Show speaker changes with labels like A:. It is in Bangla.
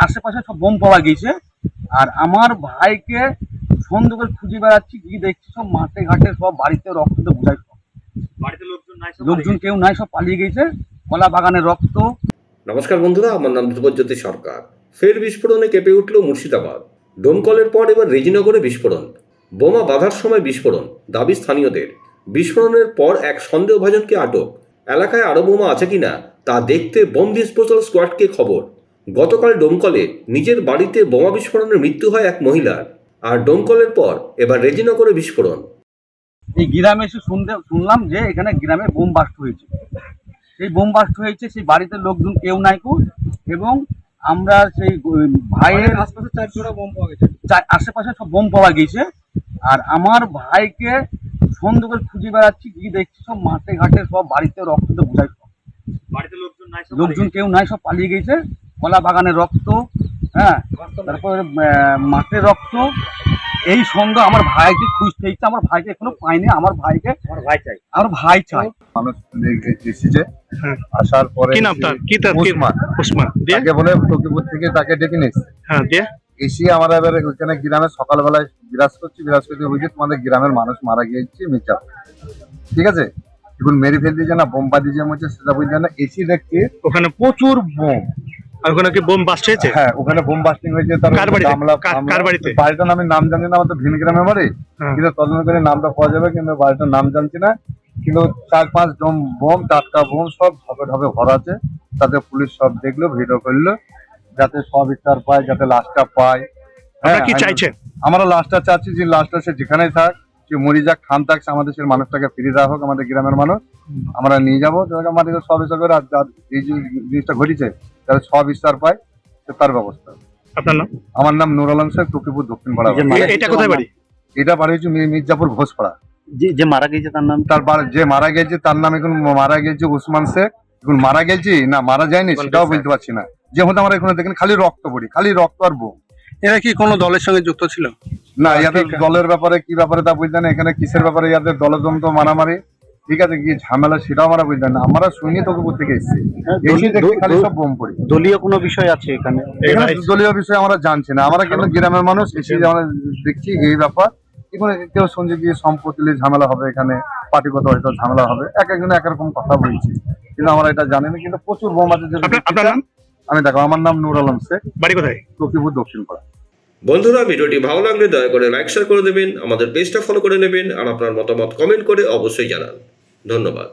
A: আশেপাশে সব বোম পাওয়া গেছে। আর আমার ভাইকে সন্দেহ করে খুঁজে বেড়াচ্ছি, কি দেখছি সব মাঠে ঘাটে সব বাড়িতে রক্ত বোঝাই, সব বাড়িতে লোকজন কেউ নাই, সব পালিয়ে গেছে, কলা বাগানের রক্ত।
B: নমস্কার বন্ধুরা, আমার নাম ধ্রুবজ্যোতি সরকার। ফের বিস্ফোরণে কেঁপে উঠল মুর্শিদাবাদ। ডোমকলের পর এবার রেজিনগরে বিস্ফোরণ। বোমা বাঁধার সময় বিস্ফোরণ, দাবি স্থানীয়দের। বিস্ফোরণের পর এক সন্দেহভাজনকে আটক। এলাকায় আরও বোমা আছে কিনা তা দেখতে বোম ডিসপোজাল স্কোয়াডকে খবর। গতকাল ডোমকলে নিজের বাড়িতে বোমা বিস্ফোরণের মৃত্যু হয় এক মহিলার। আর ডোমকলের পর এবার রেজিনগরে বিস্ফোরণ।
A: এই গ্রামে এসে শুনলাম যে এখানে গ্রামে বোম বাস্ট হয়েছে। সেই বোম বাস্ট হয়েছে, সেই বাড়িতে লোকজন কেউ নাই কো, এবং আমরা সেই ভাইয়ের আশেপাশে 4 জোড়া বোম পাওয়া গেছে, আশেপাশে সব বোম পাওয়া গেছে। আর আমার ভাইকে সন্দেহ করে খুঁজে বেড়াচ্ছি, কি দেখছি সব মাঠে ঘাটে সব বাড়িতে রক্ত বোঝাই, সব বাড়িতে লোকজন কেউ নাই, সব পালিয়ে গেছে, কলা বাগানের রক্ত, হ্যাঁ, তারপরে মাঠের রক্ত। এই সন্দেহ আমার ভাইকে খুঁজতে ইচ্ছে, আমার ভাইকে এখনো পাইনি। আমার ভাই চাই।
C: মানুষ এসেছে, আসার পরে তাকে বলে তকিপুর থেকে তাকে ডেকে নিয়েছে। এসে আমরা এবার ওইখানে গ্রামে সকালবেলায় বিরাজ করতে বুঝি তোমাদের গ্রামের মানুষ মারা গিয়েছে মির্জা, ঠিক আছে, এখন মেরে ফেল দিয়ে না বোম বাদি যে মরছে সেটা বুঝছে না। এসি দেখছি ওখানে প্রচুর বোম।
D: ওখানে কি বোম বাস্ট হয়েছে?
C: হ্যাঁ, ওখানে বোম বাস্টিং হয়েছে। তার বাড়িটার নামে নাম জানি না, আমাদের ভিন গ্রামে বাড়ি, কিন্তু তদন্ত করে নামটা পাওয়া যাবে, কিন্তু বাড়িটার নাম জানছি না। কিন্তু 4-5 বোম, টাটকা বোম, সব ঢপে ঢপে ভরা আছে। তাতে পুলিশ সব দেখলো, ভিডিও করলো, যাতে সব বিচার পায়, যাতে লাশটা পায়।
D: হ্যাঁ, কি চাইছেন?
C: আমরা লাশটা চাচ্ছি যে লাশটা সে যেখানেই থাক, সে মরি যাক, খান থাক, আমাদের সে মানুষটাকে ফিরিয়ে দেওয়া হোক। আমাদের গ্রামের মানুষ আমরা নিয়ে যাবো, আমাদের সব বিচার করে। আর এই যে জিনিসটা ঘটেছে তাহলে সব বিচার পায়, তার ব্যবস্থা।
D: আপনার নাম?
C: আমার নাম নুর আলম শেখ, টুকিপুর দক্ষিণ পাড়া।
D: এটা কোথায় বাড়ি?
C: এটা বাড়ি হচ্ছে মির্জাপুর ঘোষপাড়া।
A: যে মারা গেছে তার নাম?
C: যে মারা গেছে তার নাম এখন মারা গেছে উসমান শেখ। এখন মারা গেছে না মারা যায়নি সেটাও বলতে পারছি না। যে হতে আমরা এখানে দেখেন খালি রক্ত পড়ি, খালি রক্ত আর বোম।
D: এরা কি কোনো দলের সঙ্গে যুক্ত ছিল?
C: না, ইয়াদের দলের ব্যাপারে কি ব্যাপারে তা বুঝলেন না। এখানে কিসের ব্যাপারে ইয়াদের দলদ্বন্দ্ব মারামারি, ঠিক আছে, কি ঝামেলা সেটাও আমরা বুঝলেন না। আমরা শুনি তকিপুর থেকে এসেছি, খালি সব বোম পড়ি।
A: দলীয় কোনো বিষয় আছে এখানে?
C: দলীয় বিষয় আমরা জানছি না। আমরা কিন্তু গ্রামের মানুষ এসে আমরা দেখছি এই ব্যাপার। কেউ শুনছে কি সম্পত্তি ঝামেলা হবে, এখানে পার্টিগত হয়তো ঝামেলা হবে, এক একজন একরকম কথা বলছি, কিন্তু আমরা এটা জানি না। কিন্তু প্রচুর বোম আছে। আমি দেখো, আমার নাম নুর আলম শেখ,
D: বাড়ি কোথায়?
C: টকিপুর দক্ষিণ পাড়া।
B: বন্ধুরা, ভিডিওটি ভালো লাগলে দয়া করে লাইক শেয়ার করে দেবেন, আমাদের পেজটা ফলো করে নেবেন, আর আপনার মতামত কমেন্ট করে অবশ্যই জানান। ধন্যবাদ।